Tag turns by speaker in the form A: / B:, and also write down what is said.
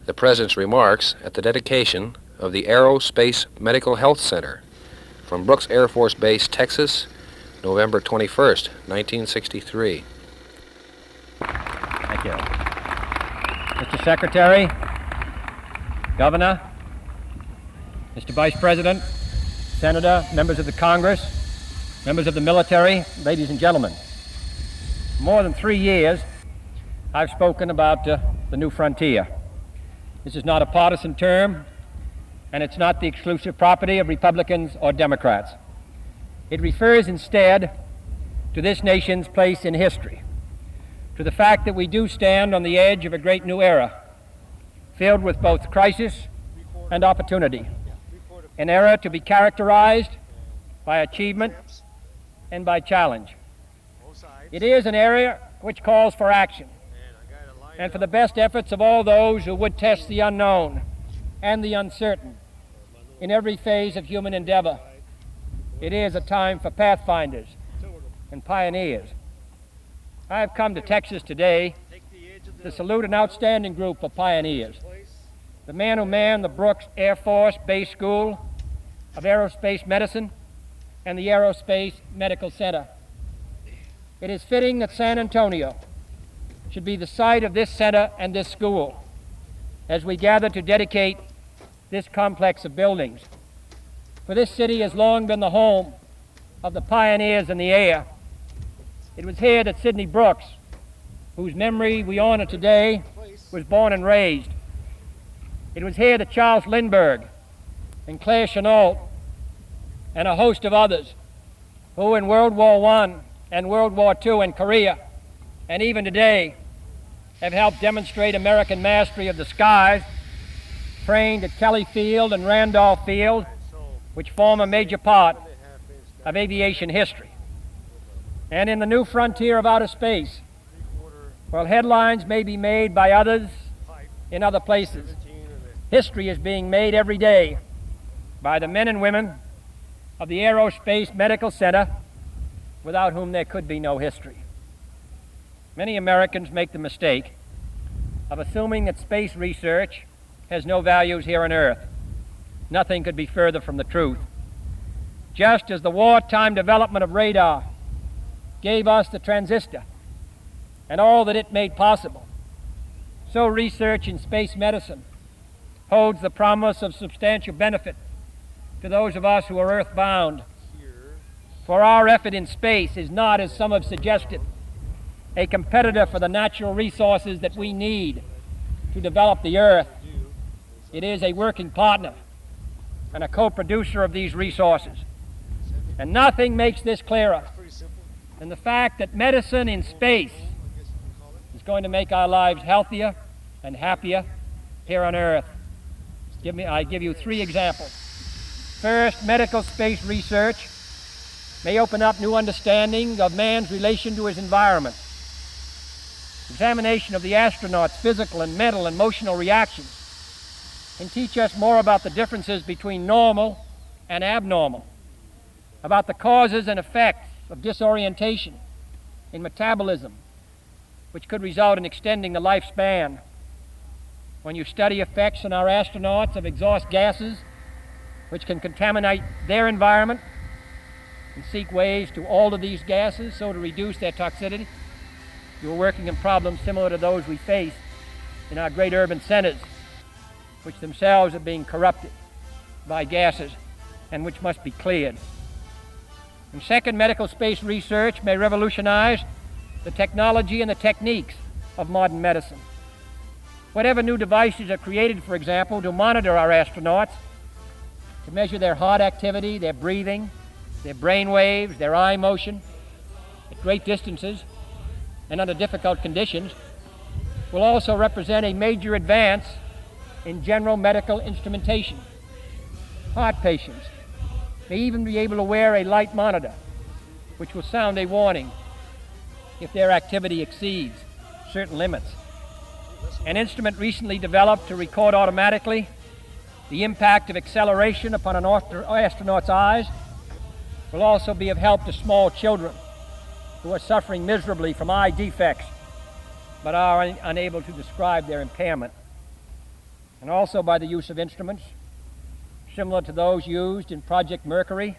A: the President's remarks at the dedication of the Aerospace Medical Health Center from Brooks Air Force Base, Texas, November 21st, 1963.
B: Thank you. Mr. Secretary, Governor, Mr. Vice President, Senator, members of the Congress, members of the military, ladies and gentlemen. For more than 3 years, I've spoken about the new frontier. This is not a partisan term, and it's not the exclusive property of Republicans or Democrats. It refers instead to this nation's place in history, to the fact that we do stand on the edge of a great new era, filled with both crisis and opportunity, an era to be characterized by achievement and by challenge. It is an era which calls for action, and for the best efforts of all those who would test the unknown and the uncertain in every phase of human endeavor. It is a time for pathfinders and pioneers. I have come to Texas today to salute an outstanding group of pioneers, the men who manned the Brooks Air Force Base School of Aerospace Medicine and the Aerospace Medical Center. It is fitting that San Antonio should be the site of this center and this school as we gather to dedicate this complex of buildings. For this city has long been the home of the pioneers in the air. It was here that Sidney Brooks, whose memory we honor today, was born and raised. It was here that Charles Lindbergh and Claire Chennault and a host of others who in World War I and World War II and Korea and even today have helped demonstrate American mastery of the skies, trained at Kelly Field and Randolph Field, which form a major part of aviation history. And in the new frontier of outer space, while headlines may be made by others in other places, history is being made every day by the men and women of the Aerospace Medical Center, without whom there could be no history. Many Americans make the mistake of assuming that space research has no values here on Earth. Nothing could be further from the truth. Just as the wartime development of radar gave us the transistor and all that it made possible, so research in space medicine holds the promise of substantial benefit to those of us who are earthbound. For our effort in space is not, as some have suggested, a competitor for the natural resources that we need to develop the Earth. It is a working partner and a co-producer of these resources. And nothing makes this clearer than the fact that medicine in space is going to make our lives healthier and happier here on Earth. I give you 3 examples. First, medical space research may open up new understanding of man's relation to his environment. Examination of the astronaut's physical and mental and emotional reactions can teach us more about the differences between normal and abnormal, about the causes and effects of disorientation in metabolism, which could result in extending the lifespan. When you study effects on our astronauts of exhaust gases, which can contaminate their environment, and seek ways to alter these gases so to reduce their toxicity, you are working on problems similar to those we face in our great urban centers, which themselves are being corrupted by gases and which must be cleared. And second, medical space research may revolutionize the technology and the techniques of modern medicine. Whatever new devices are created, for example, to monitor our astronauts, to measure their heart activity, their breathing, their brain waves, their eye motion, at great distances and under difficult conditions, will also represent a major advance in general medical instrumentation. Heart patients may even be able to wear a light monitor, which will sound a warning if their activity exceeds certain limits. An instrument recently developed to record automatically the impact of acceleration upon an astronaut's eyes will also be of help to small children who are suffering miserably from eye defects but are unable to describe their impairment. and also by the use of instruments similar to those used in Project Mercury